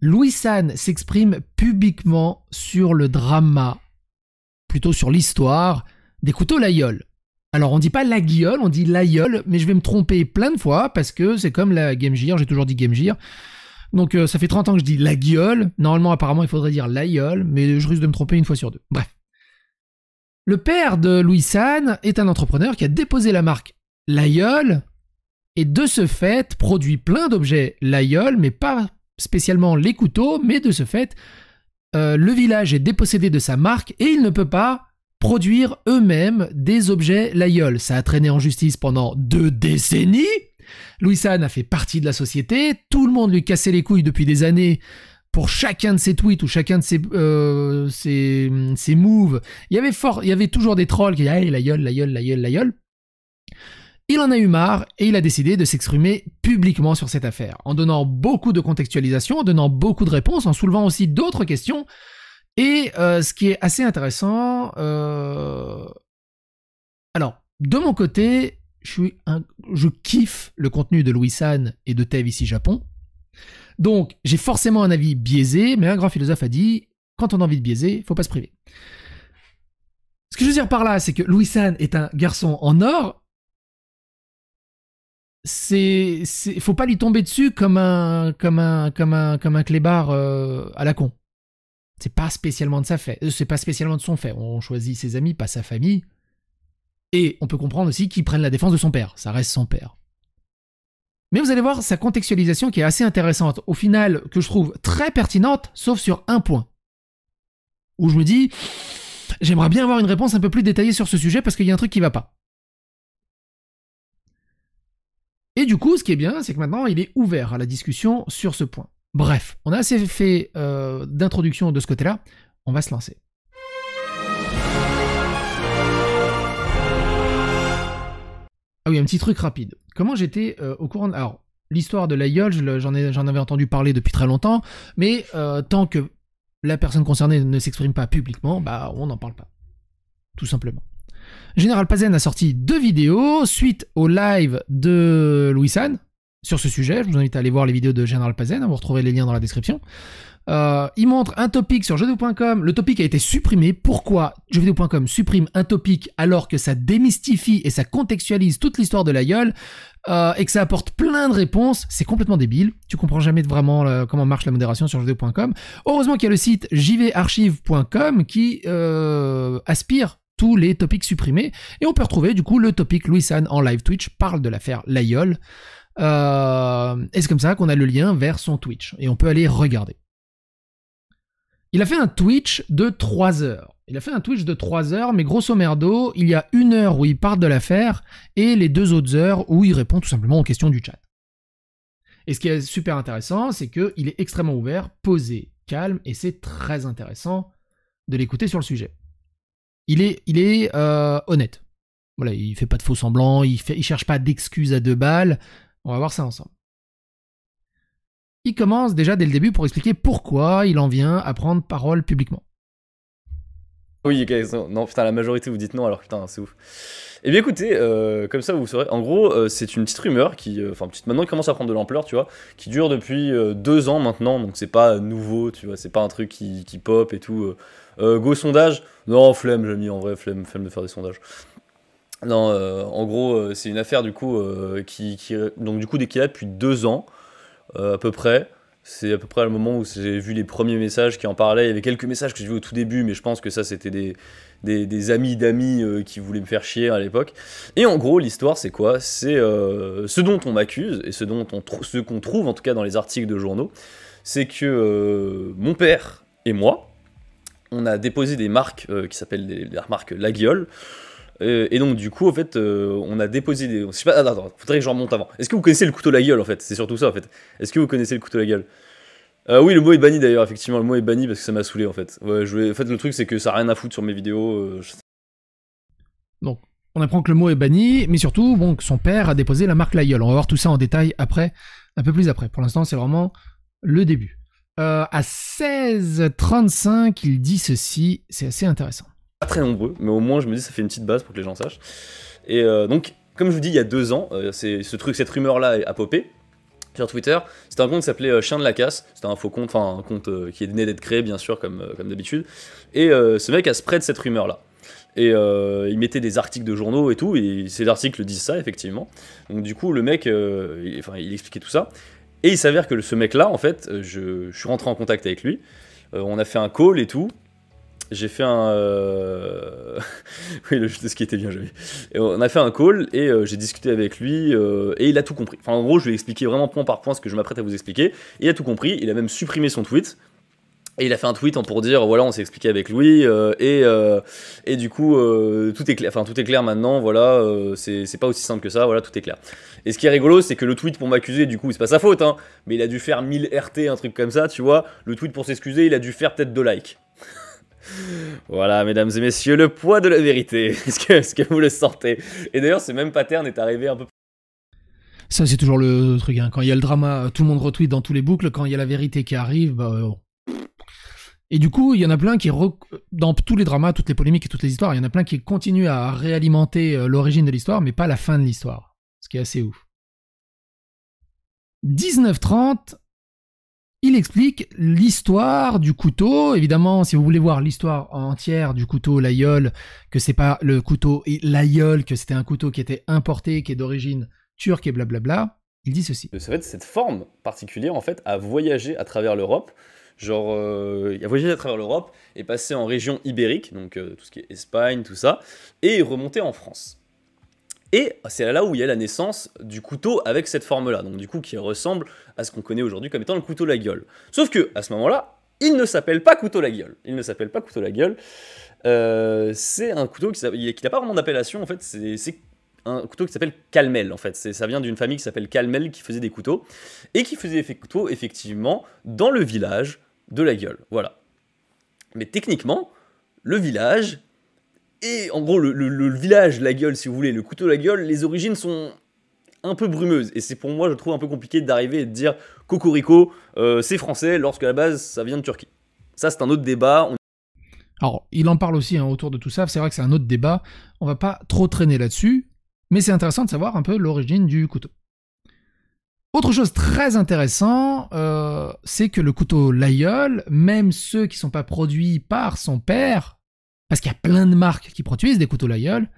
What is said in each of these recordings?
Louis San s'exprime publiquement sur le drama, plutôt sur l'histoire, des couteaux Laguiole. Alors on dit pas la guiole, on dit Laguiole, mais je vais me tromper plein de fois parce que c'est comme la Game Gear, j'ai toujours dit Game Gear. Donc ça fait 30 ans que je dis la guiole. Normalement, apparemment, il faudrait dire Laguiole, mais je risque de me tromper une fois sur deux. Bref. Le père de Louis San est un entrepreneur qui a déposé la marque Laguiole et de ce fait produit plein d'objets Laguiole, mais pas spécialement les couteaux, mais de ce fait, le village est dépossédé de sa marque et il ne peut pas produire eux-mêmes des objets Laguiole. Ça a traîné en justice pendant 2 décennies. Louis San a fait partie de la société, tout le monde lui cassait les couilles depuis des années pour chacun de ses tweets ou chacun de ses moves. Il y avait toujours des trolls qui disaient hey, Laguiole. Il en a eu marre et il a décidé de s'exprimer publiquement sur cette affaire, en donnant beaucoup de contextualisation, en donnant beaucoup de réponses, en soulevant aussi d'autres questions. Et ce qui est assez intéressant... Alors, de mon côté, je kiffe le contenu de Louis San et de Tev ici Japon. Donc, j'ai forcément un avis biaisé, mais un grand philosophe a dit, quand on a envie de biaiser, faut pas se priver. Ce que je veux dire par là, c'est que Louis San est un garçon en or. Faut pas lui tomber dessus comme un clébard à la con. C'est pas spécialement de son fait. On choisit ses amis, pas sa famille. Et on peut comprendre aussi qu'il prenne la défense de son père. Ça reste son père. Mais vous allez voir sa contextualisation qui est assez intéressante. Au final, que je trouve très pertinente, sauf sur un point. Où je me dis, j'aimerais bien avoir une réponse un peu plus détaillée sur ce sujet parce qu'il y a un truc qui va pas. Et du coup, ce qui est bien, c'est que maintenant, il est ouvert à la discussion sur ce point. Bref, on a assez fait d'introduction de ce côté-là. On va se lancer. Ah oui, un petit truc rapide. Comment j'étais au courant de... Alors, l'histoire de Laguiole, j'en avais entendu parler depuis très longtemps, mais tant que la personne concernée ne s'exprime pas publiquement, bah on n'en parle pas. Tout simplement. Général Pazen a sorti 2 vidéos suite au live de Louis San sur ce sujet. Je vous invite à aller voir les vidéos de Général Pazen, vous retrouverez les liens dans la description. Il montre un topic sur jeuxvideo.com. Le topic a été supprimé. Pourquoi jeuxvideo.com supprime un topic alors que ça démystifie et ça contextualise toute l'histoire de Laguiole et que ça apporte plein de réponses? C'est complètement débile. Tu comprends jamais vraiment comment marche la modération sur jeuxvideo.com. Heureusement qu'il y a le site jvarchive.com qui aspire tous les topics supprimés et on peut retrouver du coup le topic Louis San en live Twitch parle de l'affaire Laguiole et c'est comme ça qu'on a le lien vers son Twitch et on peut aller regarder. Il a fait un Twitch de 3 heures. Mais grosso merdo, il y a 1 heure où il parle de l'affaire et les 2 autres heures où il répond tout simplement aux questions du chat. Et ce qui est super intéressant, c'est qu'il est extrêmement ouvert, posé, calme, et c'est très intéressant de l'écouter sur le sujet. Il est honnête. Voilà, il fait pas de faux semblants, il cherche pas d'excuses à 2 balles. On va voir ça ensemble. Il commence déjà dès le début pour expliquer pourquoi il en vient à prendre parole publiquement. Oui, ok, non, putain, la majorité vous dites non, alors putain, c'est ouf. Eh bien écoutez, comme ça vous saurez, en gros, c'est une petite rumeur qui, maintenant il commence à prendre de l'ampleur, tu vois, qui dure depuis 2 ans maintenant, donc c'est pas nouveau, tu vois, c'est pas un truc qui pop et tout. Go sondage, non, flemme, j'ai mis en vrai, flemme de faire des sondages. Non, en gros, c'est une affaire du coup, donc du coup, dès qu'il y a depuis 2 ans, à peu près. C'est à peu près le moment où j'ai vu les premiers messages qui en parlaient. Il y avait quelques messages que j'ai vus au tout début, mais je pense que ça, c'était des amis d'amis qui voulaient me faire chier à l'époque. Et en gros, l'histoire, c'est quoi? C'est ce dont on m'accuse, et ce qu'on trouve en tout cas dans les articles de journaux, c'est que mon père et moi, on a déposé des marques qui s'appellent des marques Laguiole. Et donc du coup en fait on a déposé des... Je sais pas, attends, faudrait que j'en remonte avant. Est-ce que vous connaissez le couteau Laguiole en fait? C'est surtout ça en fait. Est-ce que vous connaissez le couteau Laguiole? Oui, le mot est banni d'ailleurs, effectivement, le mot est banni parce que ça m'a saoulé en fait. Ouais, en fait le truc c'est que ça a rien à foutre sur mes vidéos. Donc on apprend que le mot est banni, mais surtout bon, que son père a déposé la marque Laguiole. On va voir tout ça en détail après, un peu plus après. Pour l'instant c'est vraiment le début. À 16h35 il dit ceci, c'est assez intéressant. Pas très nombreux, mais au moins je me dis ça fait une petite base pour que les gens sachent. Et donc, comme je vous dis, il y a 2 ans, cette rumeur-là a popé. sur Twitter. C'était un compte qui s'appelait Chien de la Casse. C'était un faux compte, enfin un compte qui venait d'être créé, bien sûr, comme d'habitude. Et ce mec a spread cette rumeur-là. Et il mettait des articles de journaux et tout, et ces articles disent ça, effectivement. Donc du coup, le mec, il expliquait tout ça. Et il s'avère que ce mec-là, en fait, je suis rentré en contact avec lui. On a fait un call et tout. J'ai fait un... oui, ce qui était bien joué. Et on a fait un call et j'ai discuté avec lui et il a tout compris. Enfin, en gros, je lui ai expliqué vraiment point par point ce que je m'apprête à vous expliquer. Il a tout compris, il a même supprimé son tweet. Et il a fait un tweet pour dire, voilà, on s'est expliqué avec Louis, et du coup, tout est clair, enfin, tout est clair maintenant, voilà, c'est pas aussi simple que ça, voilà, tout est clair. Et ce qui est rigolo, c'est que le tweet pour m'accuser, du coup, c'est pas sa faute, hein, mais il a dû faire 1000 RT, un truc comme ça, tu vois. Le tweet pour s'excuser, il a dû faire peut-être 2 likes. Voilà, mesdames et messieurs, le poids de la vérité. Est-ce que vous le sentez? Et d'ailleurs, ce même pattern est arrivé un peu. Ça, c'est toujours le truc, hein. Quand il y a le drama, tout le monde retweet dans tous les boucles. Quand il y a la vérité qui arrive, bah... Et du coup, il y en a plein qui, dans tous les dramas, toutes les polémiques et toutes les histoires, il y en a plein qui continuent à réalimenter l'origine de l'histoire, mais pas la fin de l'histoire. Ce qui est assez ouf. 1930, il explique l'histoire du couteau. Évidemment, si vous voulez voir l'histoire entière du couteau Laguiole, que c'est pas le couteau Laguiole, que c'était un couteau qui était importé, qui est d'origine turque et blablabla, il dit ceci. En fait, cette forme particulière, en fait, a voyagé à travers l'Europe. Genre, il a voyagé à travers l'Europe et passé en région ibérique, donc tout ce qui est Espagne, tout ça, et remonté en France. Et c'est là où il y a la naissance du couteau avec cette forme-là, donc du coup qui ressemble à ce qu'on connaît aujourd'hui comme étant le couteau Laguiole. Sauf que à ce moment-là, il ne s'appelle pas couteau Laguiole. Il ne s'appelle pas couteau Laguiole. C'est un couteau qui n'a pas vraiment d'appellation, en fait, c'est un couteau qui s'appelle Calmel, en fait. Ça vient d'une famille qui s'appelle Calmel, qui faisait des couteaux, et qui faisait des couteaux, effectivement, dans le village de Laguiole, voilà. Mais techniquement, le village, et en gros, le village Laguiole, si vous voulez, le couteau Laguiole, les origines sont un peu brumeuses, et c'est pour moi, je trouve un peu compliqué d'arriver et de dire « Cocorico, c'est français », lorsque à la base, ça vient de Turquie. Ça, c'est un autre débat. Alors, il en parle aussi, hein, autour de tout ça, c'est vrai que c'est un autre débat, on va pas trop traîner là-dessus, mais c'est intéressant de savoir un peu l'origine du couteau. Autre chose très intéressant, c'est que le couteau Laguiole, même ceux qui ne sont pas produits par son père, parce qu'il y a plein de marques qui produisent des couteaux Laguiole,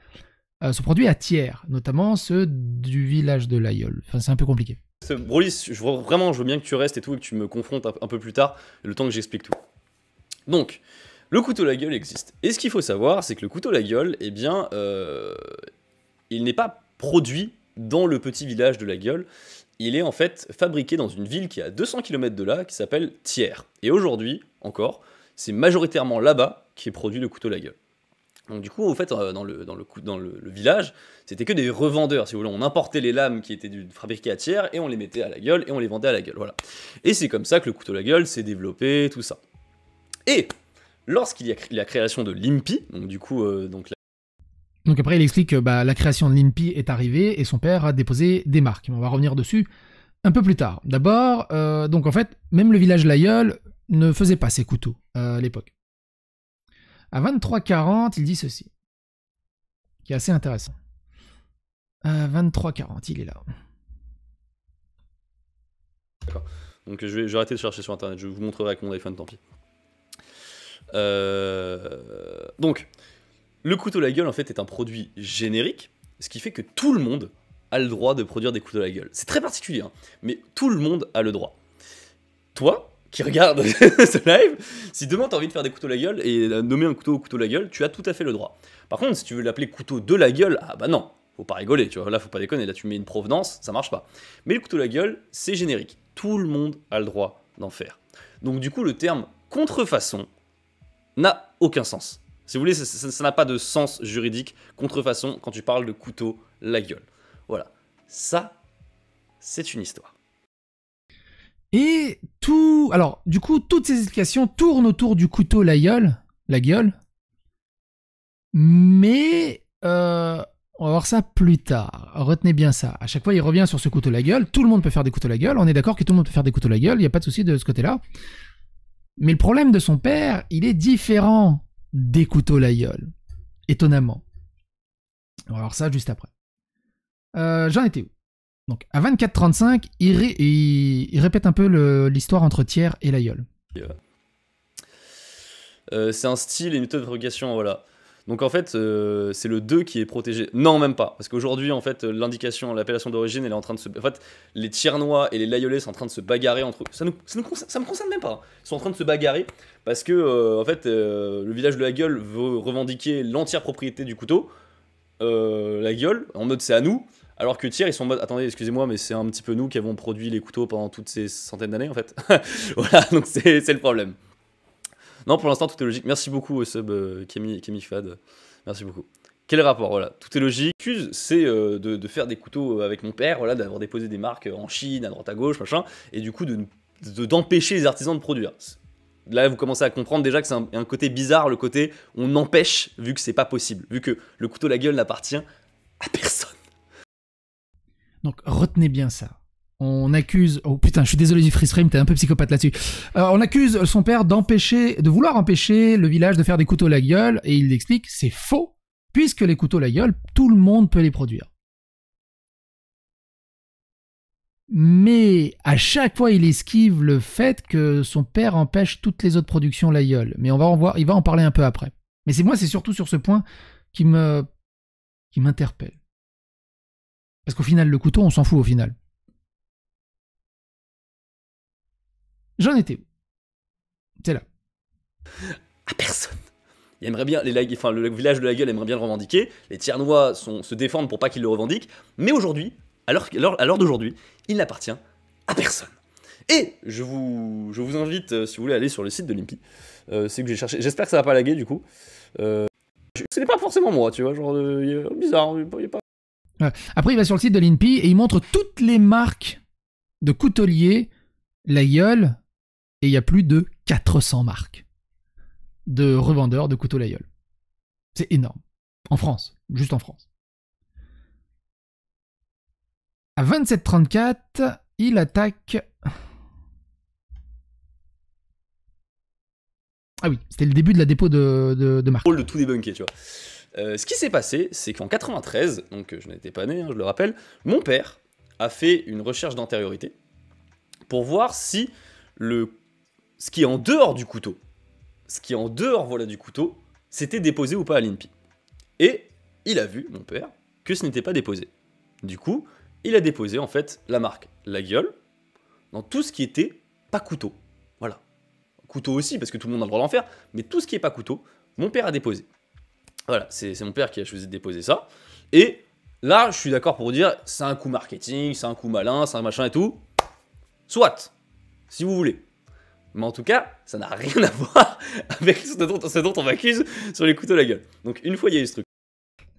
sont produits à tiers, notamment ceux du village de Laguiole. Enfin, c'est un peu compliqué. Broly, je veux bien que tu restes et tout, et que tu me confrontes un peu plus tard, le temps que j'explique tout. Donc, le couteau Laguiole existe. Et ce qu'il faut savoir, c'est que le couteau Laguiole, eh bien, il n'est pas produit dans le petit village de Laguiole. Il est en fait fabriqué dans une ville qui est à 200 km de là, qui s'appelle Thiers. Et aujourd'hui, encore, c'est majoritairement là-bas qu'est produit le couteau Laguiole. Donc du coup, au fait, dans le village, c'était que des revendeurs, si vous voulez. On importait les lames qui étaient fabriquées à Thiers, et on les mettait à Laguiole, et on les vendait à Laguiole, voilà. Et c'est comme ça que le couteau Laguiole s'est développé, tout ça. Et lorsqu'il y a la création de l'IMPI, donc du coup... Donc après, il explique que la création de l'INPI est arrivée et son père a déposé des marques. On va revenir dessus un peu plus tard. D'abord, donc en fait, même le village Laguiole ne faisait pas ses couteaux à l'époque. À 23h40, il dit ceci, qui est assez intéressant. À 23h40, il est là. D'accord. Donc je vais arrêter de chercher sur internet, je vous montrerai avec mon iPhone, tant pis. Donc... Le couteau Laguiole, en fait, est un produit générique, ce qui fait que tout le monde a le droit de produire des couteaux Laguiole. C'est très particulier, hein, mais tout le monde a le droit. Toi, qui regarde ce live, si demain tu as envie de faire des couteaux Laguiole et nommer un couteau Laguiole, tu as tout à fait le droit. Par contre, si tu veux l'appeler couteau de Laguiole, ah bah non, faut pas rigoler, tu vois, là faut pas déconner, là tu mets une provenance, ça marche pas. Mais le couteau Laguiole, c'est générique, tout le monde a le droit d'en faire. Donc du coup, le terme contrefaçon n'a aucun sens. Si vous voulez, ça n'a pas de sens juridique, contrefaçon, quand tu parles de couteau Laguiole. Voilà. Ça, c'est une histoire. Et tout... Alors, du coup, toutes ces explications tournent autour du couteau Laguiole. Mais... on va voir ça plus tard. Retenez bien ça. À chaque fois, il revient sur ce couteau Laguiole. Tout le monde peut faire des couteaux Laguiole. On est d'accord que tout le monde peut faire des couteaux Laguiole. Il n'y a pas de souci de ce côté-là. Mais le problème de son père, il est différent des couteaux Laguiole. Étonnamment. On va voir ça juste après. J'en étais où? Donc à 24-35, il répète un peu l'histoire entre Thiers et l'aïeul. C'est un style et une méthode de fabrication, voilà. Donc en fait, c'est le 2 qui est protégé. Non, même pas. Parce qu'aujourd'hui, en fait, l'indication, l'appellation d'origine, elle est en train de se... En fait, les Thiernois et les Layolais sont en train de se bagarrer entre eux. Ça me concerne même pas. Ils sont en train de se bagarrer parce que, en fait, le village de la Gueule veut revendiquer l'entière propriété du couteau. La Gueule, en mode c'est à nous. Alors que Thiers, ils sont en mode, attendez, excusez-moi, mais c'est un petit peu nous qui avons produit les couteaux pendant toutes ces centaines d'années, en fait. Voilà, donc c'est le problème. Non, pour l'instant, tout est logique. Merci beaucoup au sub Kemi Fad. Merci beaucoup. Quel rapport, voilà. Tout est logique. L'accuse, c'est de faire des couteaux avec mon père, voilà, d'avoir déposé des marques en Chine, à droite à gauche, machin, et du coup d'empêcher les artisans de produire. Là, vous commencez à comprendre déjà que c'est un côté bizarre, le côté on empêche, vu que c'est pas possible, vu que le couteau la gueule n'appartient à personne. Donc retenez bien ça. On accuse... Oh putain, je suis désolé du freeze frame, t'es un peu psychopathe là-dessus. On accuse son père de vouloir empêcher le village de faire des couteaux la gueule, et il explique c'est faux, puisque les couteaux la gueule, tout le monde peut les produire. Mais à chaque fois, il esquive le fait que son père empêche toutes les autres productions la gueule. Mais il va en parler un peu après. Mais c'est surtout sur ce point qui m'interpelle. Parce qu'au final, le couteau, on s'en fout au final. J'en étais où? C'est là. À personne. Il aimerait bien, le village de la gueule aimerait bien le revendiquer, les Thiernois se défendent pour pas qu'ils le revendiquent, mais aujourd'hui, à l'heure d'aujourd'hui, il n'appartient à personne. Et je vous invite, si vous voulez, à aller sur le site de l'INPI. C'est que j'ai cherché, j'espère que ça va pas laguer du coup. Ce n'est pas forcément moi, tu vois, genre bizarre, il y a pas... Ouais. Après, il va sur le site de l'INPI et il montre toutes les marques de couteliers, la gueule, et il y a plus de 400 marques de revendeurs de couteaux la gueule. C'est énorme. En France, juste en France. À 27-34, il attaque... Ah oui, c'était le début de la dépôt de marque. De tout débunker, tu vois. Ce qui s'est passé, c'est qu'en 93, donc je n'étais pas né, hein, je le rappelle, mon père a fait une recherche d'antériorité pour voir si ce qui est en dehors du couteau, du couteau, c'était déposé ou pas à l'INPI. Et il a vu, mon père, que ce n'était pas déposé. Du coup, il a déposé en fait la marque La Gueule dans tout ce qui était pas couteau. Voilà. Couteau aussi, parce que tout le monde a le droit d'en faire, mais tout ce qui est pas couteau, mon père a déposé. Voilà, c'est mon père qui a choisi de déposer ça. Et là, je suis d'accord pour vous dire, c'est un coup marketing, c'est un coup malin, c'est un machin et tout. Soit, si vous voulez. Mais en tout cas, ça n'a rien à voir avec ce dont on m'accuse sur les couteaux la gueule. Donc une fois, il y a eu ce truc.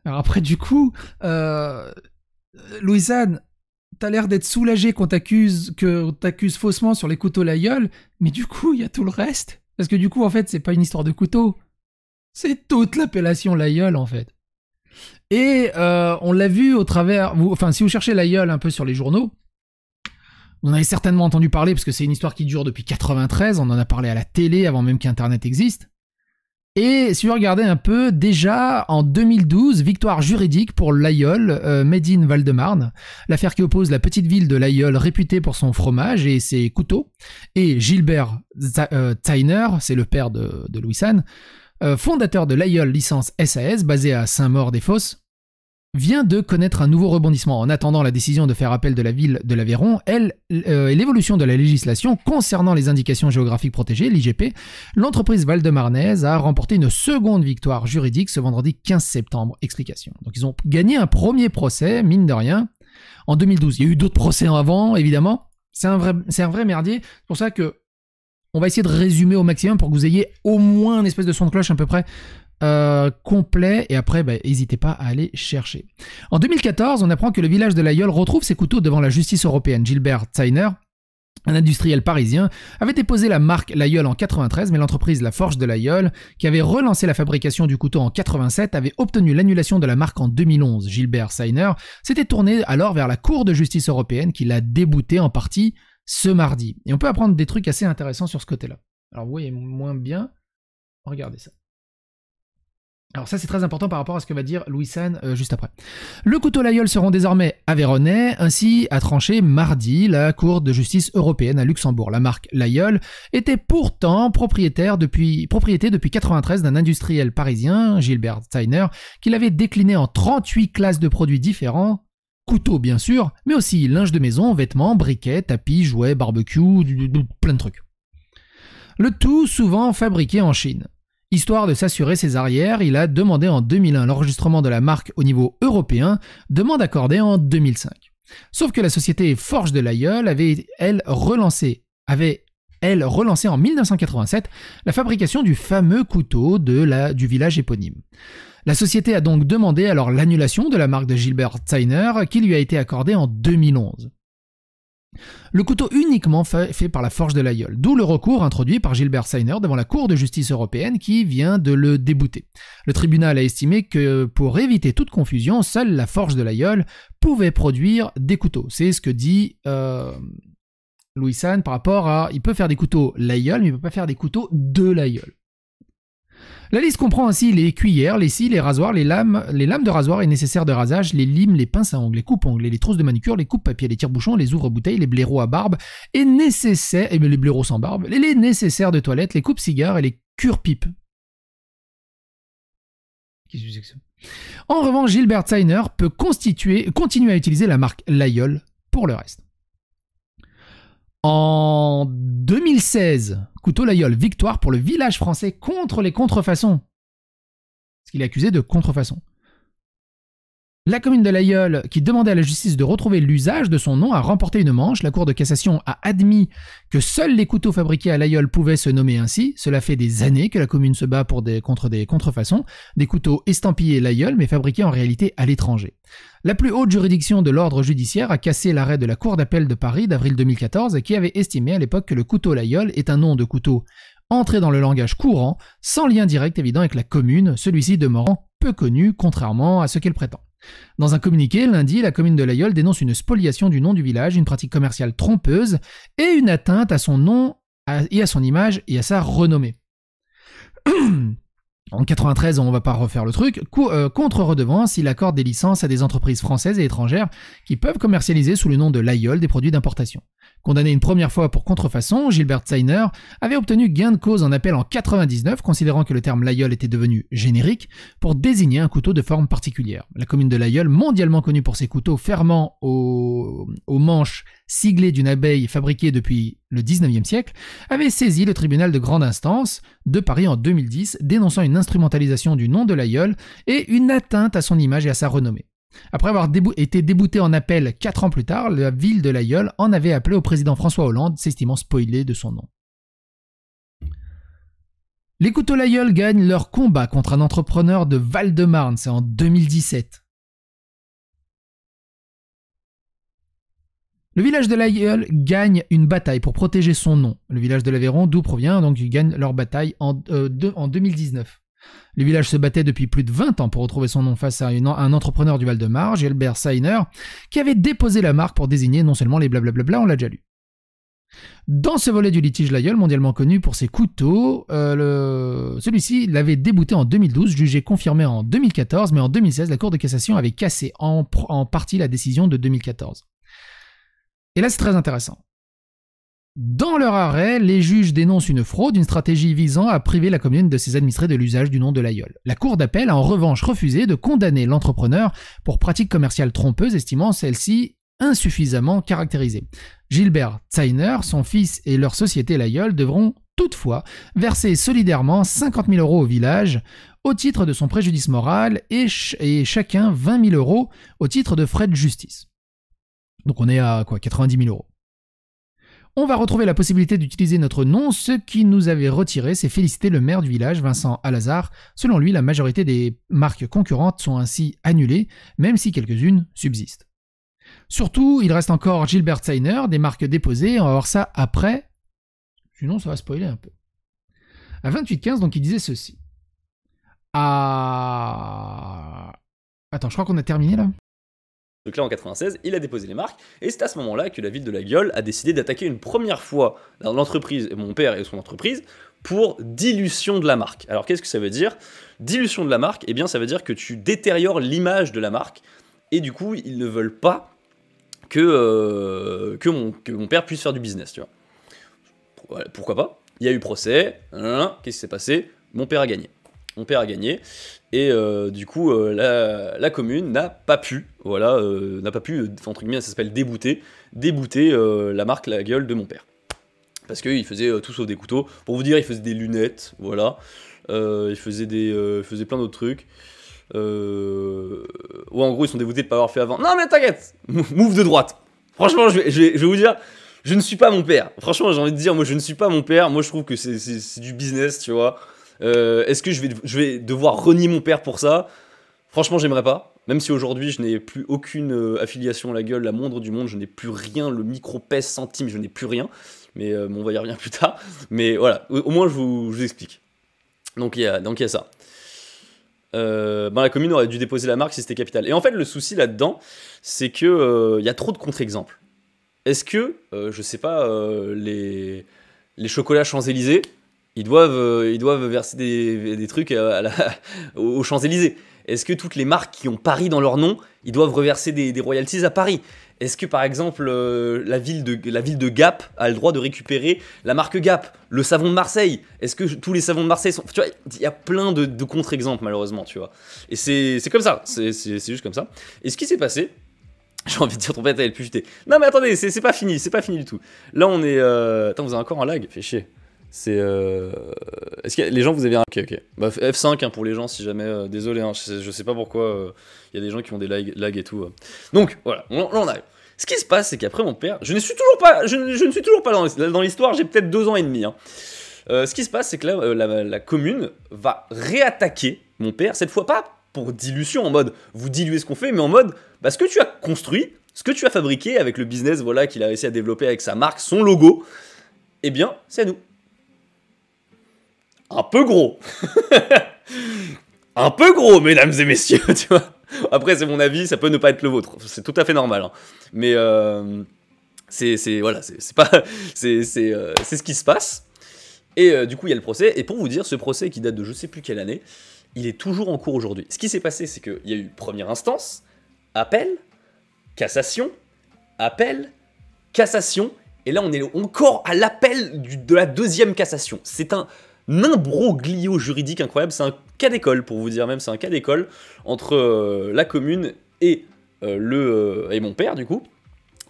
Alors après, du coup, Louis-Anne, t'as l'air d'être soulagé qu'on t'accuse faussement sur les couteaux la gueule, mais du coup, il y a tout le reste. Parce que du coup, en fait, c'est pas une histoire de couteau. C'est toute l'appellation la gueule, en fait. Et on l'a vu au travers... Enfin, si vous cherchez la gueule un peu sur les journaux, vous en avez certainement entendu parler, parce que c'est une histoire qui dure depuis 93, on en a parlé à la télé avant même qu'Internet existe. Et si vous regardez un peu, déjà en 2012, victoire juridique pour l'Aïeul, made in Val-de-Marne, l'affaire qui oppose la petite ville de l'Aïeul réputée pour son fromage et ses couteaux, et Gilbert Zeiner, c'est le père de Louis-Anne, fondateur de l'Aïeul licence SAS, basé à Saint-Maur-des-Fosses, vient de connaître un nouveau rebondissement. En attendant la décision de faire appel de la ville de l'Aveyron, et l'évolution de la législation concernant les indications géographiques protégées, l'IGP, l'entreprise val-de-marnaise a remporté une seconde victoire juridique ce vendredi 15 septembre. Explication. Donc ils ont gagné un premier procès, mine de rien, en 2012. Il y a eu d'autres procès avant, évidemment. C'est un vrai merdier. C'est pour ça que on va essayer de résumer au maximum pour que vous ayez au moins une espèce de son de cloche à peu près complet, et après n'hésitez pas à aller chercher. En 2014, on apprend que le village de l'Aïeul retrouve ses couteaux devant la justice européenne. Gilbert Zeiner, un industriel parisien, avait déposé la marque l'Aïeul en 93, mais l'entreprise La Forge de l'Aïeul, qui avait relancé la fabrication du couteau en 87, avait obtenu l'annulation de la marque en 2011. Gilbert Zeiner s'était tourné alors vers la Cour de justice européenne qui l'a débouté en partie ce mardi. Et on peut apprendre des trucs assez intéressants sur ce côté-là. Alors vous voyez moins bien, regardez ça. Alors ça c'est très important par rapport à ce que va dire Louis San juste après. Le couteau Laguiole seront désormais aveyronnais, ainsi a tranché mardi la Cour de justice européenne à Luxembourg. La marque Laguiole était pourtant propriété depuis 1993 d'un industriel parisien, Gilbert Steiner, qui l'avait décliné en 38 classes de produits différents, couteaux bien sûr, mais aussi linge de maison, vêtements, briquets, tapis, jouets, barbecue, plein de trucs. Le tout souvent fabriqué en Chine. Histoire de s'assurer ses arrières, il a demandé en 2001 l'enregistrement de la marque au niveau européen, demande accordée en 2005. Sauf que la société Forge de Laguiole avait, elle, relancé en 1987 la fabrication du fameux couteau du village éponyme. La société a donc demandé alors l'annulation de la marque de Gilbert Steiner qui lui a été accordée en 2011. Le couteau uniquement fait par la Forge de Laguiole, d'où le recours introduit par Gilbert Steiner devant la Cour de justice européenne qui vient de le débouter. Le tribunal a estimé que pour éviter toute confusion, seule la Forge de Laguiole pouvait produire des couteaux. C'est ce que dit Louis San par rapport à... Il peut faire des couteaux Laguiole, mais il ne peut pas faire des couteaux de Laguiole. La liste comprend ainsi les cuillères, les scies, les rasoirs, les lames de rasoir et nécessaires de rasage, les limes, les pinces à ongles, les coupes-ongles, les trousses de manucure, les coupes-papier, les tire-bouchons, les ouvre-bouteilles, les blaireaux à barbe et les blaireaux sans barbe, les nécessaires de toilette, les coupes-cigares et les cure-pipes. Qu'est-ce que c'est que ça ? En revanche, Gilbert Steiner peut continuer à utiliser la marque Laguiole pour le reste. En 2016, couteau Laguiole, victoire pour le village français contre les contrefaçons. Parce qu'il est accusé de contrefaçon. La commune de Laguiole, qui demandait à la justice de retrouver l'usage de son nom, a remporté une manche. La Cour de cassation a admis que seuls les couteaux fabriqués à Laguiole pouvaient se nommer ainsi. Cela fait des années que la commune se bat contre des contrefaçons, des couteaux estampillés Laguiole, mais fabriqués en réalité à l'étranger. La plus haute juridiction de l'ordre judiciaire a cassé l'arrêt de la Cour d'appel de Paris d'avril 2014 qui avait estimé à l'époque que le couteau Laguiole est un nom de couteau entré dans le langage courant, sans lien direct évident avec la commune, celui-ci demeurant peu connu, contrairement à ce qu'elle prétend. Dans un communiqué, lundi, la commune de Laguiole dénonce une spoliation du nom du village, une pratique commerciale trompeuse et une atteinte à son nom et à son image et à sa renommée. En 93, on va pas refaire le truc, contre-redevance, il accorde des licences à des entreprises françaises et étrangères qui peuvent commercialiser sous le nom de Laguiole des produits d'importation. Condamné une première fois pour contrefaçon, Gilbert Steiner avait obtenu gain de cause en appel en 99, considérant que le terme Laguiole était devenu générique pour désigner un couteau de forme particulière. La commune de Laguiole, mondialement connue pour ses couteaux fermant aux manches siglées d'une abeille fabriquée depuis le 19e siècle, avait saisi le tribunal de grande instance de Paris en 2010, dénonçant une instrumentalisation du nom de Laguiole et une atteinte à son image et à sa renommée. Après avoir été débouté en appel 4 ans plus tard, la ville de Laguiole en avait appelé au président François Hollande, s'estimant spoilé de son nom. Les couteaux Laguiole gagnent leur combat contre un entrepreneur de Val-de-Marne, c'est en 2017. Le village de Laguiole gagne une bataille pour protéger son nom. Le village de l'Aveyron, d'où provient, donc ils gagnent leur bataille en 2019. Le village se battait depuis plus de 20 ans pour retrouver son nom face à un entrepreneur du Val-de-Marne, Gilbert Steiner, qui avait déposé la marque pour désigner non seulement les blablabla, on l'a déjà lu. Dans ce volet du litige Laguiole, mondialement connu pour ses couteaux, celui-ci l'avait débouté en 2012, jugé confirmé en 2014, mais en 2016, la Cour de cassation avait cassé en partie la décision de 2014. Et là, c'est très intéressant. Dans leur arrêt, les juges dénoncent une fraude, une stratégie visant à priver la commune de ses administrés de l'usage du nom de Laguiole. La Cour d'appel a en revanche refusé de condamner l'entrepreneur pour pratique commerciale trompeuse, estimant celle-ci insuffisamment caractérisée. Gilbert Steiner, son fils et leur société Laguiole devront toutefois verser solidairement 50 000 € au village au titre de son préjudice moral et chacun 20 000 € au titre de frais de justice. Donc on est à 90 000 €. On va retrouver la possibilité d'utiliser notre nom, ce qui nous avait retiré, c'est féliciter le maire du village, Vincent Alazard. Selon lui, la majorité des marques concurrentes sont ainsi annulées, même si quelques-unes subsistent. Surtout, il reste encore Gilbert Steiner, des marques déposées, on va voir ça après, sinon ça va spoiler un peu. À 28-15, donc il disait ceci. Attends, je crois qu'on a terminé là. Donc là, en 96, il a déposé les marques, et c'est à ce moment-là que la ville de Laguiole a décidé d'attaquer une première fois l'entreprise, mon père et son entreprise, pour dilution de la marque. Alors qu'est-ce que ça veut dire? Dilution de la marque, eh bien ça veut dire que tu détériores l'image de la marque, et du coup ils ne veulent pas que mon père puisse faire du business, tu vois. Voilà, pourquoi pas? Il y a eu procès, qu'est-ce qui s'est passé? Mon père a gagné. Mon père a gagné, et du coup la commune n'a pas pu, voilà, entre guillemets, ça s'appelle débouter la marque La Gueule de mon père. Parce qu'il faisait tout sauf des couteaux. Pour vous dire, il faisait des lunettes, voilà. Il faisait plein d'autres trucs. Ou en gros, ils sont dégoûtés de ne pas avoir fait avant. Non mais t'inquiète, move de droite. Franchement, je vais vous dire, je ne suis pas mon père. Franchement, j'ai envie de dire, moi je ne suis pas mon père. Moi je trouve que c'est du business, tu vois. Est-ce que je vais devoir renier mon père pour ça? Franchement, j'aimerais pas. Même si aujourd'hui je n'ai plus aucune affiliation à La Gueule, la moindre du monde, je n'ai plus rien, le micro pèse centime, je n'ai plus rien. Mais bon, on va y revenir plus tard. Mais voilà, au moins je vous explique. Donc il y a ça. La commune aurait dû déposer la marque si c'était capital. Et en fait, le souci là-dedans, c'est que y a trop de contre-exemples. Est-ce que, je sais pas, les chocolats Champs-Élysées, ils doivent verser des trucs aux Champs-Élysées? Est-ce que toutes les marques qui ont Paris dans leur nom, ils doivent reverser des royalties à Paris? Est-ce que par exemple la ville de Gap a le droit de récupérer la marque Gap, le savon de Marseille? Est-ce que tous les savons de Marseille sont... Tu vois, il y a plein de contre-exemples malheureusement, tu vois. Et c'est comme ça, c'est juste comme ça. Et ce qui s'est passé, j'ai envie de dire ton père elle pu futer. Non mais attendez, c'est pas fini du tout. Là on est... Attends, vous avez encore un lag? Fait chier. C'est... Est-ce que les gens vous avez un... Ok. Bah, F5 hein, pour les gens si jamais... désolé, hein, je sais pas pourquoi il y a des gens qui ont des lags et tout. Donc voilà, là on arrive. Ce qui se passe, c'est qu'après mon père... Je ne suis toujours pas dans l'histoire, j'ai peut-être 2 ans et demi. Hein. Ce qui se passe, c'est que là, la commune va réattaquer mon père, cette fois pas pour dilution, en mode vous diluez ce qu'on fait, mais en mode ce que tu as construit, ce que tu as fabriqué avec le business voilà, qu'il a réussi à développer avec sa marque, son logo, eh bien, c'est à nous. Un peu gros. Un peu gros, mesdames et messieurs, tu vois. Après, c'est mon avis, ça peut ne pas être le vôtre. C'est tout à fait normal. Hein. Mais c'est ce qui se passe. Et du coup, il y a le procès. Et pour vous dire, ce procès qui date de je sais plus quelle année, il est toujours en cours aujourd'hui. Ce qui s'est passé, c'est qu'il y a eu première instance, appel, cassation, appel, cassation. Et là, on est encore à l'appel de la deuxième cassation. C'est un imbroglio juridique incroyable. C'est un cas d'école, pour vous dire même. C'est un cas d'école entre la commune et mon père, du coup.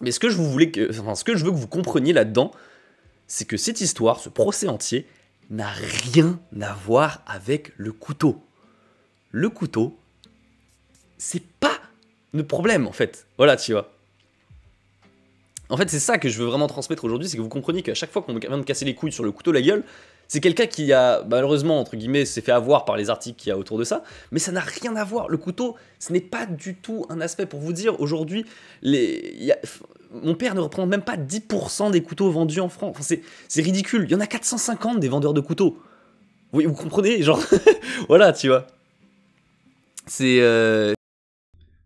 Mais ce que je veux que vous compreniez là-dedans, c'est que cette histoire, ce procès entier, n'a rien à voir avec le couteau. Le couteau, c'est pas le problème, en fait. Voilà, tu vois. En fait, c'est ça que je veux vraiment transmettre aujourd'hui, c'est que vous compreniez qu'à chaque fois qu'on vient de casser les couilles sur le couteau La Gueule, c'est quelqu'un qui a, malheureusement, entre guillemets, s'est fait avoir par les articles qu'il y a autour de ça, mais ça n'a rien à voir. Le couteau, ce n'est pas du tout un aspect. Pour vous dire, aujourd'hui, mon père ne représente même pas 10% des couteaux vendus en France. Enfin, c'est ridicule. Il y en a 450 des vendeurs de couteaux. Oui, vous comprenez? Genre, voilà, tu vois. C'est...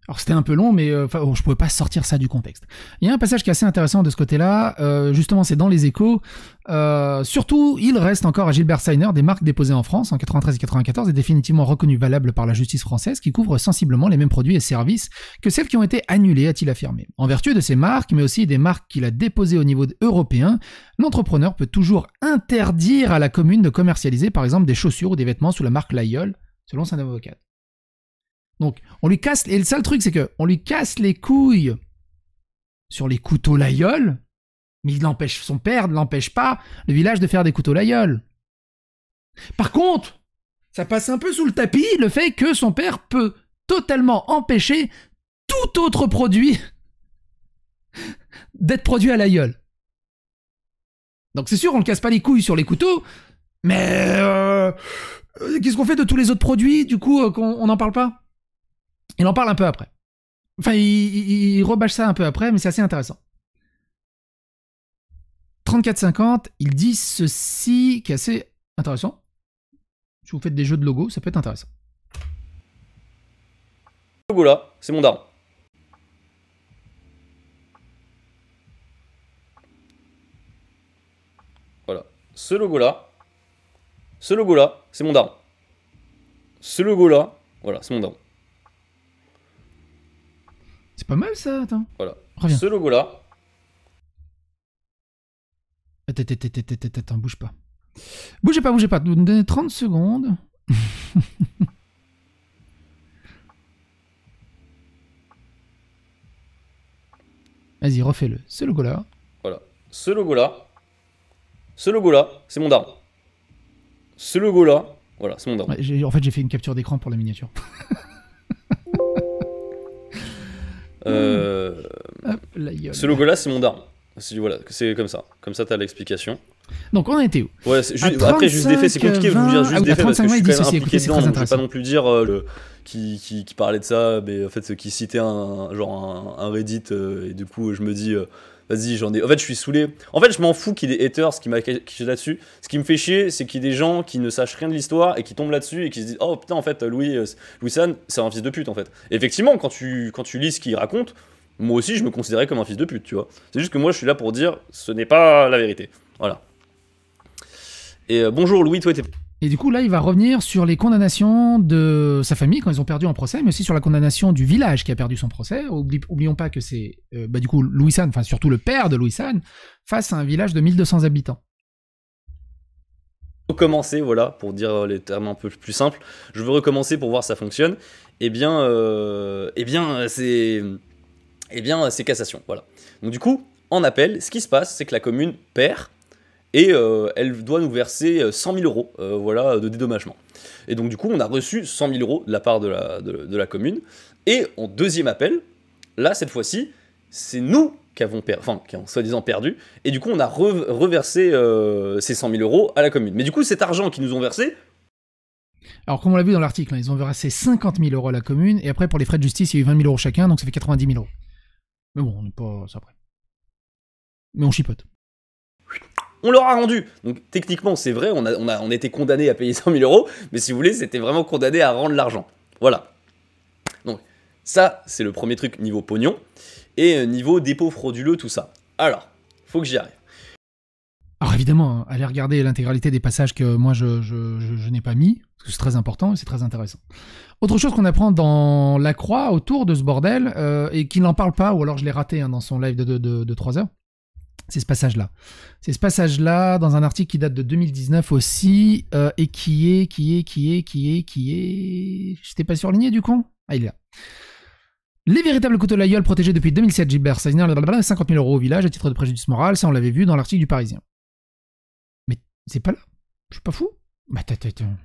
Alors c'était un peu long, mais je pouvais pas sortir ça du contexte. Il y a un passage qui est assez intéressant de ce côté-là, justement c'est dans les Échos. Surtout, il reste encore à Gilbert Steiner des marques déposées en France en 93 et 94 et définitivement reconnues valables par la justice française qui couvrent sensiblement les mêmes produits et services que celles qui ont été annulées, a-t-il affirmé. En vertu de ces marques, mais aussi des marques qu'il a déposées au niveau européen, l'entrepreneur peut toujours interdire à la commune de commercialiser par exemple des chaussures ou des vêtements sous la marque Laïol, selon son avocat. Donc, on lui casse... Et le seul truc, c'est que on lui casse les couilles sur les couteaux Laïol, mais son père ne l'empêche pas, le village, de faire des couteaux Laïol. Par contre, ça passe un peu sous le tapis, le fait que son père peut totalement empêcher tout autre produit d'être produit à Laïol. Donc c'est sûr, on ne casse pas les couilles sur les couteaux, mais... qu'est-ce qu'on fait de tous les autres produits, du coup, qu'on n'en parle pas? Il en parle un peu après. Enfin, il rebâche ça un peu après, mais c'est assez intéressant. 34,50, il dit ceci qui est assez intéressant. Si vous faites des jeux de logos, ça peut être intéressant. Ce logo-là, c'est mon daron. Voilà. Ce logo-là, ce logo-là, c'est mon daron. Ce logo-là, voilà, c'est mon daron. C'est pas mal ça, attends. Voilà. Reviens. Ce logo-là. Attends, bouge pas. Bougez pas. Vous me donnez 30 secondes. Vas-y, refais-le. Ce logo-là. Voilà. Ce logo-là. Ce logo-là, c'est mon daron. Ce logo-là, voilà, c'est mon daron. Ouais, en fait, j'ai fait une capture d'écran pour la miniature. Hop, la gueule. Ce logo-là, c'est mon daron. Voilà, c'est comme ça. Comme ça, t'as l'explication. Donc, on a été où? Ouais, après, juste des faits, c'est compliqué de vous dire juste des faits parce que je suis quand même impliqué dedans, donc je vais pas non plus dire qui parlait de ça, mais en fait, qui citait un Reddit, et du coup, je me dis, vas-y, j'en ai. En fait, je suis saoulé. En fait, je m'en fous qu'il y ait des haters qui m'affichent là-dessus. Ce qui me fait chier, c'est qu'il y ait des gens qui ne sachent rien de l'histoire et qui tombent là-dessus et qui se disent, oh putain, en fait, Louis San, c'est un fils de pute, en fait. Et effectivement, quand tu lis ce qu'il raconte, moi aussi, je me considérais comme un fils de pute, tu vois. C'est juste que moi, je suis là pour dire, ce n'est pas la vérité. Voilà. Et bonjour Louis, toi t'es... Et du coup, là, il va revenir sur les condamnations de sa famille quand ils ont perdu en procès, mais aussi sur la condamnation du village qui a perdu son procès. Oublions pas que c'est, du coup, Louis San, enfin surtout le père de Louis San, face à un village de 1200 habitants. Recommencer, voilà, pour dire les termes un peu plus simples, je veux recommencer pour voir si ça fonctionne. Eh bien, c'est cassation, voilà. Donc du coup, en appel, ce qui se passe, c'est que la commune perd, et elle doit nous verser 100 000 euros voilà, de dédommagement. Et donc du coup, on a reçu 100 000 euros de la part de la commune. Et en deuxième appel, là, cette fois-ci, c'est nous qui avons soi-disant perdu. Et du coup, on a reversé ces 100 000 euros à la commune. Mais du coup, cet argent qu'ils nous ont versé... Alors, comme on l'a vu dans l'article, hein, ils ont versé 50 000 euros à la commune. Et après, pour les frais de justice, il y a eu 20 000 euros chacun, donc ça fait 90 000 euros. Mais bon, on n'est pas ça près. Mais on chipote. On leur a rendu. Donc techniquement, c'est vrai, on a été condamné à payer 100 000 euros, mais si vous voulez, c'était vraiment condamné à rendre l'argent. Voilà. Donc ça, c'est le premier truc niveau pognon, et niveau dépôt frauduleux, tout ça. Alors, faut que j'y arrive. Alors évidemment, hein, allez regarder l'intégralité des passages que moi je n'ai pas mis, parce que c'est très important et c'est très intéressant. Autre chose qu'on apprend dans La Croix autour de ce bordel, et qu'il n'en parle pas, ou alors je l'ai raté hein, dans son live de 3 heures, c'est ce passage-là. C'est ce passage-là, dans un article qui date de 2019 aussi, et qui est... J'étais pas surligné du con? Ah, il est là. Les véritables couteaux de la gueule protégés depuis 2007, Gilbert Steiner, 50 000 euros au village à titre de préjudice moral, ça on l'avait vu dans l'article du Parisien. Mais c'est pas là? Je suis pas fou? Bah attends.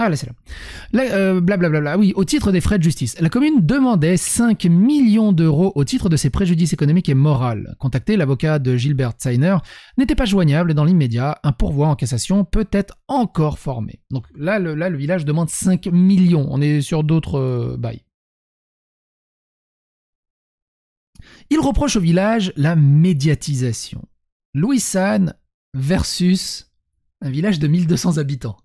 Ah là c'est là. Blablabla. Oui, au titre des frais de justice. La commune demandait 5 millions d'euros au titre de ses préjudices économiques et moraux. Contacté, l'avocat de Gilbert Steiner n'était pas joignable et dans l'immédiat, un pourvoi en cassation peut être encore formé. Donc là, le village demande 5 millions. On est sur d'autres bails. Il reproche au village la médiatisation. Louis San versus un village de 1200 habitants.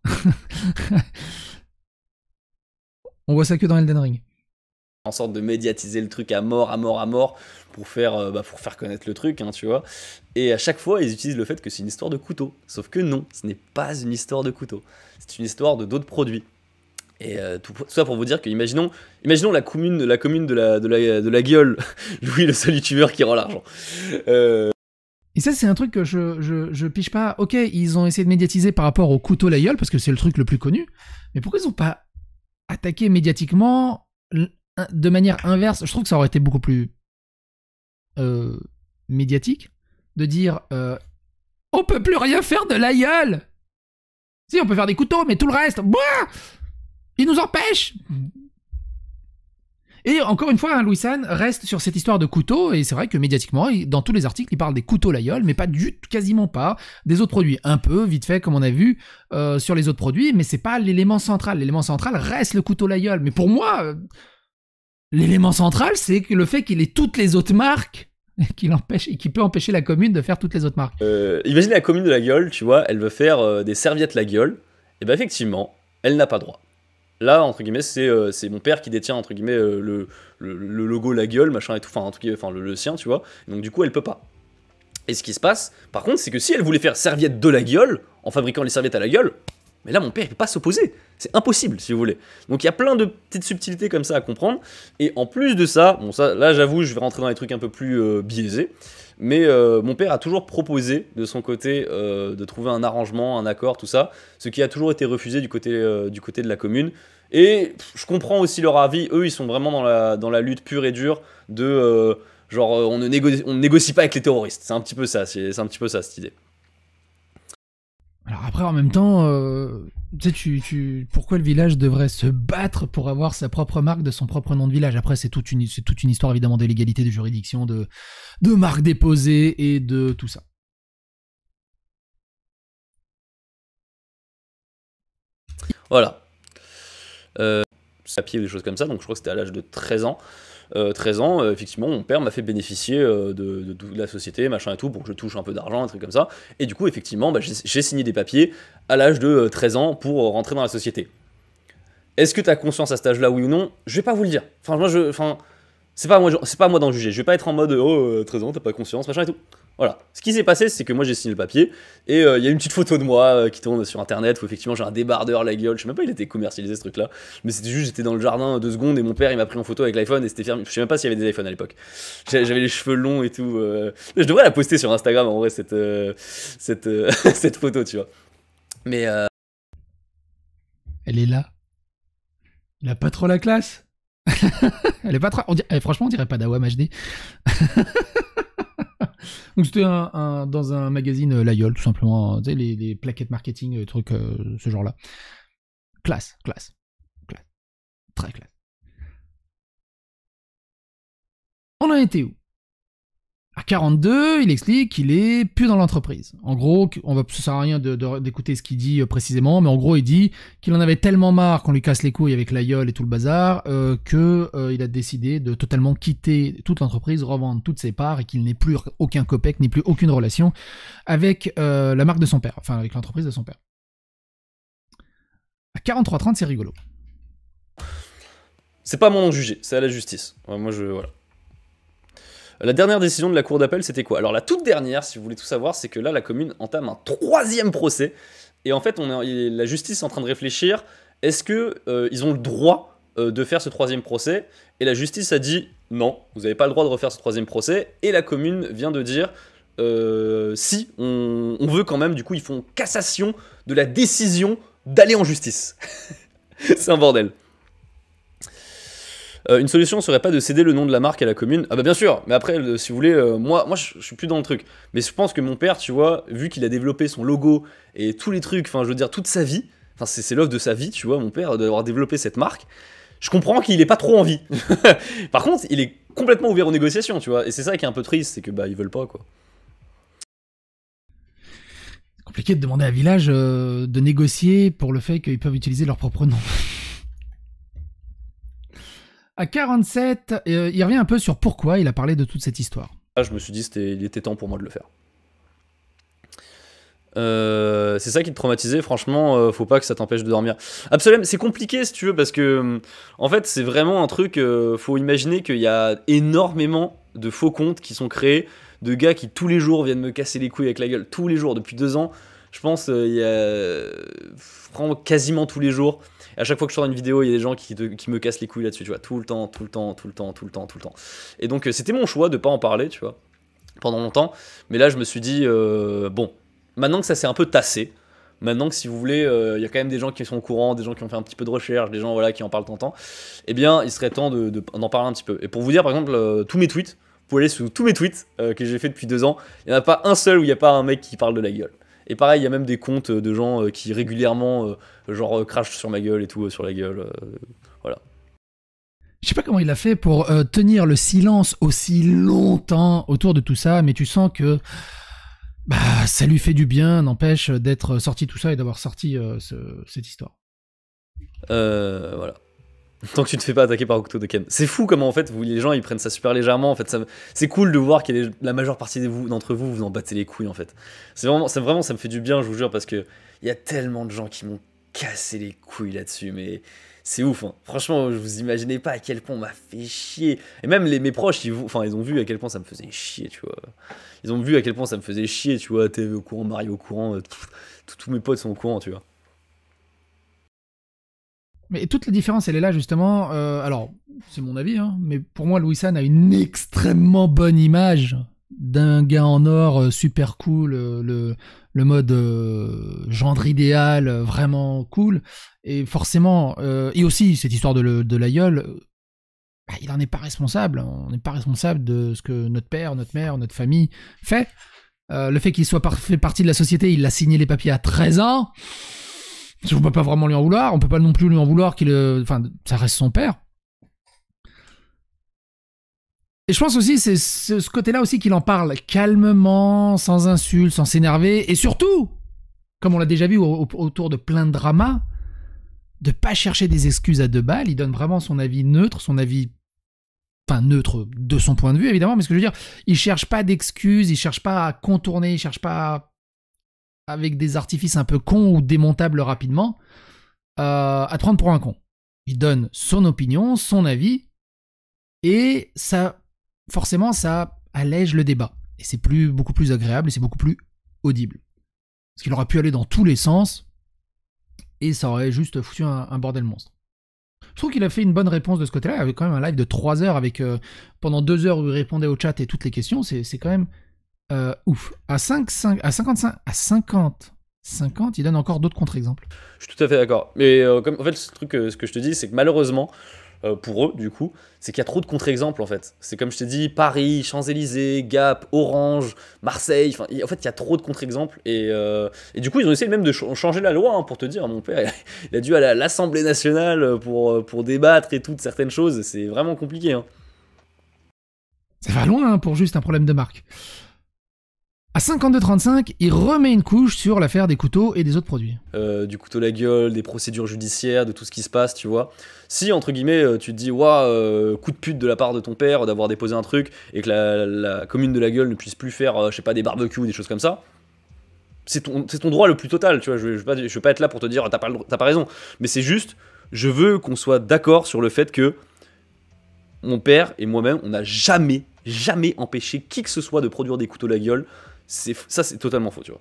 On voit ça que dans Elden Ring. En sorte de médiatiser le truc à mort, pour faire connaître le truc, hein, tu vois. Et à chaque fois, ils utilisent le fait que c'est une histoire de couteau. Sauf que non, ce n'est pas une histoire de couteau. C'est une histoire de d'autres produits. Et tout ça pour vous dire que, imaginons la commune de la gueule, Louis le seul youtubeur qui rend l'argent. Et ça, c'est un truc que je pige pas. Ok, ils ont essayé de médiatiser par rapport au couteau la gueule, parce que c'est le truc le plus connu. Mais pourquoi ils ont pas attaqué médiatiquement de manière inverse? Je trouve que ça aurait été beaucoup plus médiatique de dire on peut plus rien faire de la gueule. Si, on peut faire des couteaux, mais tout le reste, ils nous empêchent. Et encore une fois, hein, Louis San reste sur cette histoire de couteau, et c'est vrai que médiatiquement, dans tous les articles, il parle des couteaux Layol, mais pas quasiment pas des autres produits. Un peu, vite fait, comme on a vu sur les autres produits, mais c'est pas l'élément central. L'élément central reste le couteau Layol. Mais pour moi, l'élément central, c'est que le fait qu'il ait toutes les autres marques, qui peut empêcher la commune de faire toutes les autres marques. Imagine la commune de la gueule, tu vois, elle veut faire des serviettes la gueule, et ben effectivement, elle n'a pas droit. Là, entre guillemets, c'est mon père qui détient, entre guillemets, le logo la gueule, machin et tout, enfin, le sien, tu vois. Donc, du coup, elle peut pas. Et ce qui se passe, par contre, c'est que si elle voulait faire serviette de la gueule, en fabriquant les serviettes à la gueule, mais là, mon père, il peut pas s'opposer. C'est impossible, si vous voulez. Donc, il y a plein de petites subtilités comme ça à comprendre. Et en plus de ça, bon, ça, là, j'avoue, je vais rentrer dans les trucs un peu plus biaisés. Mais mon père a toujours proposé, de son côté, de trouver un arrangement, un accord, tout ça. Ce qui a toujours été refusé du côté de la commune. Et je comprends aussi leur avis. Eux, ils sont vraiment dans la lutte pure et dure de... genre, on ne négocie pas avec les terroristes. C'est un petit peu ça, c'est un petit peu ça, cette idée. Alors après, en même temps, tu sais, pourquoi le village devrait se battre pour avoir sa propre marque de son propre nom de village? Après, c'est toute une histoire évidemment de légalité, de juridiction, de marques déposées et de tout ça. Voilà. Papier ou des choses comme ça, donc je crois que c'était à l'âge de 13 ans. 13 ans, effectivement, mon père m'a fait bénéficier de la société, machin et tout, pour que je touche un peu d'argent, un truc comme ça. Et du coup, effectivement, bah, j'ai signé des papiers à l'âge de 13 ans pour rentrer dans la société. Est-ce que tu as conscience à cet âge-là, oui ou non? Je vais pas vous le dire. Enfin, c'est pas à moi d'en juger. Je vais pas être en mode, oh, 13 ans, t'as pas conscience, machin et tout. Voilà. Ce qui s'est passé, c'est que moi j'ai signé le papier, et il y a une petite photo de moi qui tourne sur internet où effectivement j'ai un débardeur, la gueule. Je sais même pas, il était commercialisé ce truc-là. Mais c'était juste, j'étais dans le jardin 2 secondes et mon père il m'a pris en photo avec l'iPhone et c'était fermé. Je sais même pas s'il y avait des iPhones à l'époque. J'avais les cheveux longs et tout. Je devrais la poster sur Instagram en vrai, cette photo, tu vois. Mais. Elle est là. Il a pas trop la classe. Elle est pas trop. Franchement, on dirait pas d'Awam HD. Donc c'était dans un magazine L'Aïeul, tout simplement. Tu sais, les plaquettes marketing, trucs, ce genre-là. Classe. Très classe. On en était où? À 42, il explique qu'il est plus dans l'entreprise. En gros, ça sert à rien d'écouter ce qu'il dit précisément, mais en gros, il dit qu'il en avait tellement marre qu'on lui casse les couilles avec l'aïeul et tout le bazar, qu'il a décidé de totalement quitter toute l'entreprise, revendre toutes ses parts et qu'il n'ait plus aucun copec, ni plus aucune relation avec la marque de son père, enfin avec l'entreprise de son père. À 43-30, c'est rigolo. C'est pas à moi d'en juger, c'est à la justice. Ouais, voilà. La dernière décision de la cour d'appel, c'était quoi? Alors la toute dernière, si vous voulez tout savoir, c'est que là, la commune entame un 3e procès. Et en fait, la justice est en train de réfléchir, est-ce qu'ils ont le droit de faire ce 3e procès? Et la justice a dit, non, vous n'avez pas le droit de refaire ce 3e procès. Et la commune vient de dire, si, on veut quand même, du coup, ils font cassation de la décision d'aller en justice. C'est un bordel. Une solution serait pas de céder le nom de la marque à la commune. Ah bah bien sûr, mais après, si vous voulez, moi je suis plus dans le truc. Mais je pense que mon père, tu vois, vu qu'il a développé son logo et tous les trucs, enfin je veux dire toute sa vie, enfin c'est l'œuvre de sa vie, tu vois, mon père, d'avoir développé cette marque, je comprends qu'il ait pas trop envie. Par contre, il est complètement ouvert aux négociations, tu vois, et c'est ça qui est un peu triste, c'est que bah ils veulent pas, quoi. C'est compliqué de demander à Village de négocier pour le fait qu'ils peuvent utiliser leur propre nom. À 47, il revient un peu sur pourquoi il a parlé de toute cette histoire. Là, je me suis dit il était temps pour moi de le faire. C'est ça qui te traumatisait, franchement, faut pas que ça t'empêche de dormir. Absolument, c'est compliqué si tu veux, parce que en fait, c'est vraiment un truc, faut imaginer qu'il y a énormément de faux comptes qui sont créés, de gars qui tous les jours viennent me casser les couilles avec la gueule, tous les jours, depuis 2 ans. Je pense il y a vraiment quasiment tous les jours. Et à chaque fois que je sors une vidéo, il y a des gens qui me cassent les couilles là-dessus, tu vois, tout le temps. Et donc c'était mon choix de pas en parler, tu vois, pendant longtemps. Mais là, je me suis dit, bon, maintenant que ça s'est un peu tassé, maintenant que si vous voulez, il y a quand même des gens qui sont au courant, des gens qui ont fait un petit peu de recherche, des gens voilà, qui en parlent tant temps, eh bien, il serait temps d'en parler un petit peu. Et pour vous dire, par exemple, tous mes tweets, vous pouvez aller sous tous mes tweets que j'ai fait depuis 2 ans, il n'y en a pas un seul où il n'y a pas un mec qui parle de la gueule. Et pareil, il y a même des comptes de gens qui régulièrement crachent sur ma gueule et tout, sur la gueule. Voilà. Je sais pas comment il a fait pour tenir le silence aussi longtemps autour de tout ça, mais tu sens que bah, ça lui fait du bien, n'empêche, d'être sorti tout ça et d'avoir sorti cette histoire. Voilà. Tant que tu te fais pas attaquer par Octo de Ken. C'est fou comment en fait les gens ils prennent ça super légèrement. En fait, c'est cool de voir que la majeure partie d'entre vous en battez les couilles en fait. C'est vraiment ça me fait du bien, je vous jure, parce que il y a tellement de gens qui m'ont cassé les couilles là-dessus, mais c'est ouf, hein. Franchement, je vous imaginez pas à quel point on m'a fait chier. Et même mes proches, ils ont vu à quel point ça me faisait chier, tu vois. Ils ont vu à quel point ça me faisait chier, tu vois. TV au courant, Mario au courant, tous mes potes sont au courant, tu vois. Mais toute la différence, elle est là justement. Alors, c'est mon avis, hein, mais pour moi, Louis San a une extrêmement bonne image d'un gars en or super cool, le mode gendre idéal, vraiment cool. Et forcément, et aussi cette histoire de l'aïeul, bah, il en est pas responsable. On n'est pas responsable de ce que notre père, notre mère, notre famille fait. Le fait qu'il soit fait partie de la société, il a signé les papiers à 13 ans. On peut pas vraiment lui en vouloir, on peut pas non plus lui en vouloir enfin, ça reste son père. Et je pense aussi, c'est ce côté-là aussi qu'il en parle calmement, sans insultes, sans s'énerver, et surtout, comme on l'a déjà vu autour de plein de dramas, de pas chercher des excuses à deux balles, il donne vraiment son avis neutre, enfin neutre de son point de vue évidemment, mais ce que je veux dire, il cherche pas d'excuses, il cherche pas à contourner, il cherche pas avec des artifices un peu cons ou démontables rapidement, à te prendre pour un con. Il donne son opinion, son avis, et ça, forcément, ça allège le débat. Et c'est beaucoup plus agréable, et c'est beaucoup plus audible. Parce qu'il aurait pu aller dans tous les sens, et ça aurait juste foutu un bordel monstre. Je trouve qu'il a fait une bonne réponse de ce côté-là, avec quand même un live de 3 heures, avec pendant 2 heures où il répondait au chat et toutes les questions, c'est quand même ouf. À 50, il donne encore d'autres contre-exemples. Je suis tout à fait d'accord. Mais comme, en fait, ce que je te dis, c'est que malheureusement, pour eux, du coup, c'est qu'il y a trop de contre-exemples, en fait. C'est comme je te dis, Paris, Champs-Élysées, Gap, Orange, Marseille. En fait, il y a trop de contre-exemples. Et du coup, ils ont essayé même de changer la loi, hein, pour te dire. Mon père, il a dû aller à l'Assemblée nationale pour débattre et tout de certaines choses. C'est vraiment compliqué, hein. Ça va loin hein, pour juste un problème de marque. À 52,35, il remet une couche sur l'affaire des couteaux et des autres produits. Du couteau à la gueule, des procédures judiciaires, de tout ce qui se passe, tu vois. Si, entre guillemets, tu te dis, waouh, coup de pute de la part de ton père d'avoir déposé un truc et que la commune de la gueule ne puisse plus faire, je sais pas, des barbecues ou des choses comme ça, c'est ton droit le plus total, tu vois. Je veux pas être là pour te dire, t'as pas raison. Mais c'est juste, je veux qu'on soit d'accord sur le fait que mon père et moi-même, on n'a jamais empêché qui que ce soit de produire des couteaux à la gueule. Ça, c'est totalement faux, tu vois.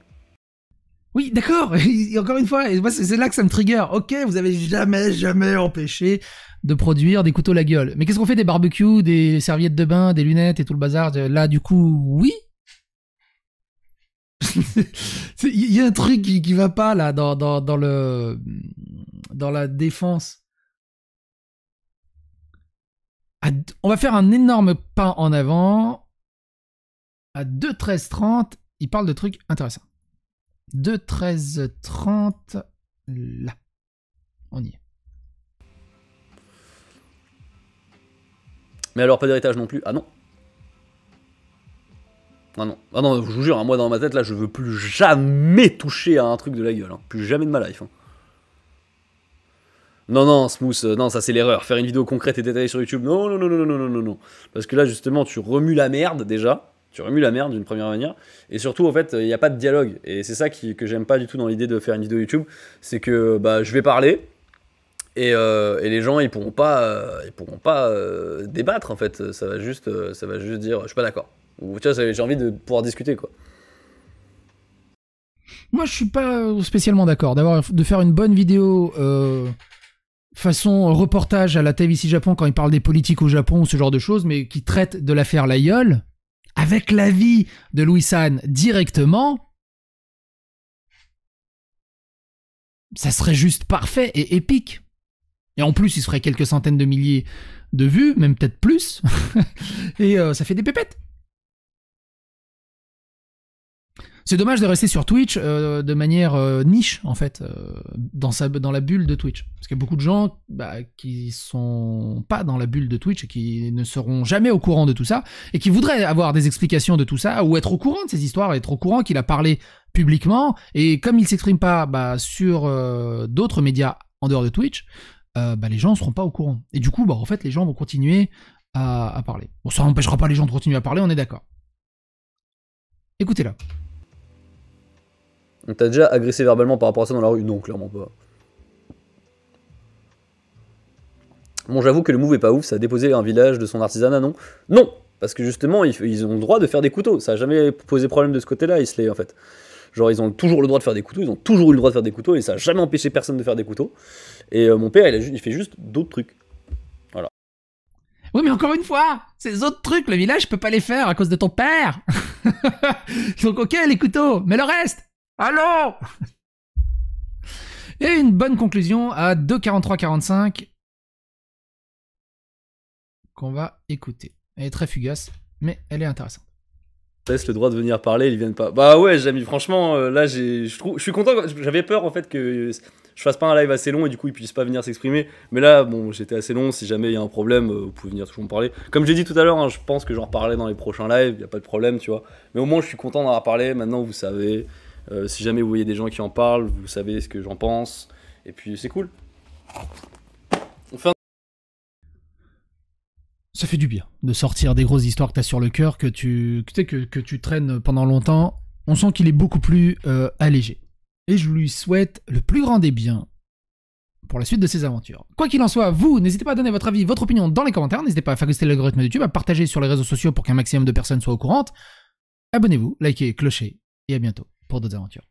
Oui, d'accord. Et encore une fois, c'est là que ça me trigger. Ok, vous avez jamais empêché de produire des couteaux à la gueule. Mais qu'est-ce qu'on fait des barbecues, des serviettes de bain, des lunettes et tout le bazar? Là, du coup, oui. Il y a un truc qui va pas là dans la défense. On va faire un énorme pas en avant. À 2,13,30, il parle de trucs intéressants. 2,13,30, là. On y est. Mais alors, pas d'héritage non plus. Ah non. Ah non. Ah non, je vous jure, hein, moi dans ma tête, là, je veux plus jamais toucher à un truc de la gueule. Hein. Plus jamais de ma life. Hein. Non, Smooth, non, ça c'est l'erreur. Faire une vidéo concrète et détaillée sur YouTube, non. Parce que là, justement, tu remues la merde, déjà. Tu remues la merde d'une première manière. Et surtout, en fait, il n'y a pas de dialogue. Et c'est ça que j'aime pas du tout dans l'idée de faire une vidéo YouTube. C'est que bah, je vais parler. Et les gens, ils pourront pas débattre, en fait. Ça va juste dire, je suis pas d'accord. Ou tu vois, j'ai envie de pouvoir discuter, quoi. Moi, je suis pas spécialement d'accord de faire une bonne vidéo façon reportage à la TVC Japon quand ils parlent des politiques au Japon ou ce genre de choses, mais qui traite de l'affaire Layol, avec l'avis de Louis San directement, ça serait juste parfait et épique. Et en plus, il se ferait quelques centaines de milliers de vues, même peut-être plus, et ça fait des pépettes. C'est dommage de rester sur Twitch de manière niche, en fait, dans la bulle de Twitch. Parce qu'il y a beaucoup de gens qui sont pas dans la bulle de Twitch et qui ne seront jamais au courant de tout ça, et qui voudraient avoir des explications de tout ça, ou être au courant de ces histoires, être au courant qu'il a parlé publiquement, et comme il s'exprime pas sur d'autres médias en dehors de Twitch, les gens ne seront pas au courant. Et du coup, en fait, les gens vont continuer à parler. Bon, ça n'empêchera pas les gens de continuer à parler, on est d'accord. Écoutez-la. On t'a déjà agressé verbalement par rapport à ça dans la rue? Non, clairement pas. Bon, j'avoue que le move est pas ouf, ça a déposé un village de son artisanat, non? Non! Parce que justement, ils ont le droit de faire des couteaux. Ça a jamais posé problème de ce côté-là, Islay, en fait. Genre, ils ont toujours le droit de faire des couteaux, ils ont toujours eu le droit de faire des couteaux, et ça a jamais empêché personne de faire des couteaux. Et mon père, il fait juste d'autres trucs. Voilà. Oui, mais encore une fois, ces autres trucs, le village peut pas les faire à cause de ton père. Donc, ok, les couteaux, mais le reste, allons. Et une bonne conclusion à 2:43:45 qu'on va écouter. Elle est très fugace, mais elle est intéressante. Laisse le droit de venir parler, ils viennent pas. Bah ouais, Jamy, franchement, là, je suis content. J'avais peur en fait que je fasse pas un live assez long et du coup ils puissent pas venir s'exprimer. Mais là, bon, j'étais assez long. Si jamais il y a un problème, vous pouvez venir toujours me parler. Comme j'ai dit tout à l'heure, hein, je pense que j'en reparlerai dans les prochains lives. Y a pas de problème, tu vois. Mais au moins, je suis content d'en avoir parlé. Maintenant, vous savez. Si jamais vous voyez des gens qui en parlent, vous savez ce que j'en pense. Et puis c'est cool. Ça fait du bien de sortir des grosses histoires que t'as sur le cœur, que tu traînes pendant longtemps. On sent qu'il est beaucoup plus allégé. Et je lui souhaite le plus grand des biens pour la suite de ses aventures. Quoi qu'il en soit, vous, n'hésitez pas à donner votre avis, votre opinion dans les commentaires. N'hésitez pas à phagocyter l'algorithme de YouTube, à partager sur les réseaux sociaux pour qu'un maximum de personnes soient au courant. Abonnez-vous, likez, clochez, et à bientôt pour d'autres aventures.